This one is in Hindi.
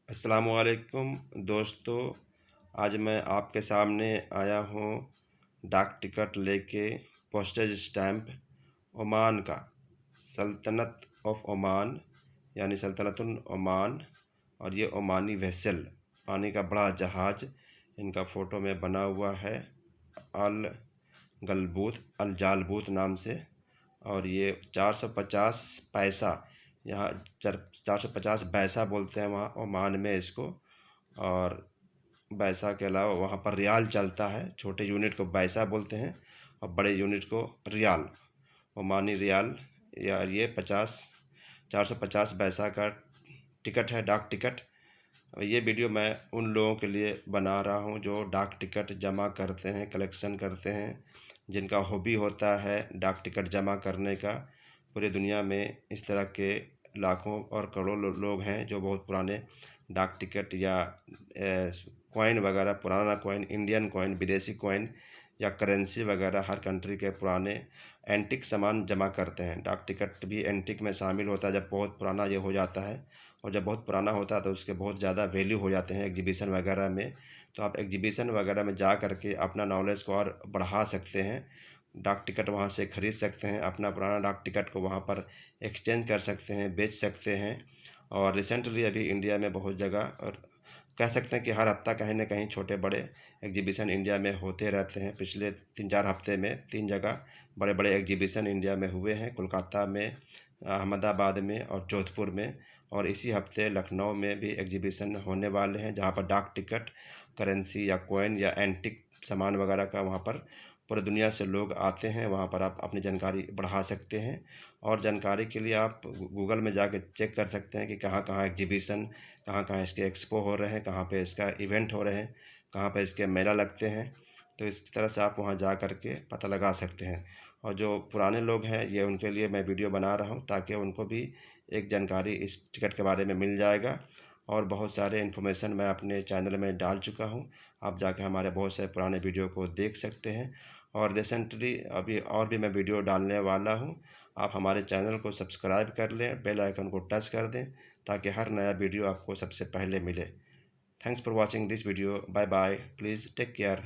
अस्सलामुअलैकुम दोस्तों, आज मैं आपके सामने आया हूँ डाक टिकट लेके। पोस्टेज स्टैम्प ओमान का, सल्तनत ऑफ ओमान यानी सल्तनतुल ओमान, और ये ओमानी वेसल पानी का बड़ा जहाज़ इनका फ़ोटो में बना हुआ है अल गलबूत अल जालबूत नाम से। और ये 450 पैसा, यहाँ 450 पैसा बोलते हैं वहाँ ओमान में इसको। और पैसा के अलावा वहाँ पर रियाल चलता है। छोटे यूनिट को पैसा बोलते हैं और बड़े यूनिट को रियाल, ओमानी रियाल। या ये 450 पैसा का टिकट है, डाक टिकट। ये वीडियो मैं उन लोगों के लिए बना रहा हूँ जो डाक टिकट जमा करते हैं, कलेक्शन करते हैं, जिनका हॉबी होता है डाक टिकट जमा करने का। पूरी दुनिया में इस तरह के लाखों और करोड़ों लोग हैं जो बहुत पुराने डाक टिकट या कॉइन वगैरह, पुराना कॉइन, इंडियन कॉइन, विदेशी कॉइन या करेंसी वगैरह, हर कंट्री के पुराने एंटिक सामान जमा करते हैं। डाक टिकट भी एंटिक में शामिल होता है जब बहुत पुराना ये हो जाता है। और जब बहुत पुराना होता है तो उसके बहुत ज़्यादा वैल्यू हो जाते हैं एग्जीबिशन वगैरह में। तो आप एग्जीबिशन वगैरह में जा कर के अपना नॉलेज को और बढ़ा सकते हैं। डाक टिकट वहाँ से ख़रीद सकते हैं, अपना पुराना डाक टिकट को वहाँ पर एक्सचेंज कर सकते हैं, बेच सकते हैं। और रिसेंटली अभी इंडिया में बहुत जगह, और कह सकते हैं कि हर हफ्ता कहीं ना कहीं छोटे बड़े एग्जीबिशन इंडिया में होते रहते हैं। पिछले 3-4 हफ्ते में 3 जगह बड़े बड़े एग्जीबिशन इंडिया में हुए हैं, कोलकाता में, अहमदाबाद में और जोधपुर में। और इसी हफ्ते लखनऊ में भी एग्जीबिशन होने वाले हैं जहाँ पर डाक टिकट, करेंसी या कॉइन या एंटिक सामान वगैरह का वहाँ पर पूरी दुनिया से लोग आते हैं। वहाँ पर आप अपनी जानकारी बढ़ा सकते हैं। और जानकारी के लिए आप गूगल में जाकर चेक कर सकते हैं कि कहाँ कहाँ एग्जीबिशन, कहाँ कहाँ इसके एक्सपो हो रहे हैं, कहाँ पे इसका इवेंट हो रहे हैं, कहाँ पे इसके मेला लगते हैं। तो इस तरह से आप वहाँ जा कर के पता लगा सकते हैं। और जो पुराने लोग हैं, ये उनके लिए मैं वीडियो बना रहा हूँ ताकि उनको भी एक जानकारी इस टिकट के बारे में मिल जाएगा। और बहुत सारे इन्फॉर्मेशन मैं अपने चैनल में डाल चुका हूँ, आप जाके हमारे बहुत से पुराने वीडियो को देख सकते हैं। और रिसेंटली अभी और भी मैं वीडियो डालने वाला हूँ। आप हमारे चैनल को सब्सक्राइब कर लें, बेल आइकन को टच कर दें ताकि हर नया वीडियो आपको सबसे पहले मिले। Thanks for watching this video. Bye bye, please take care.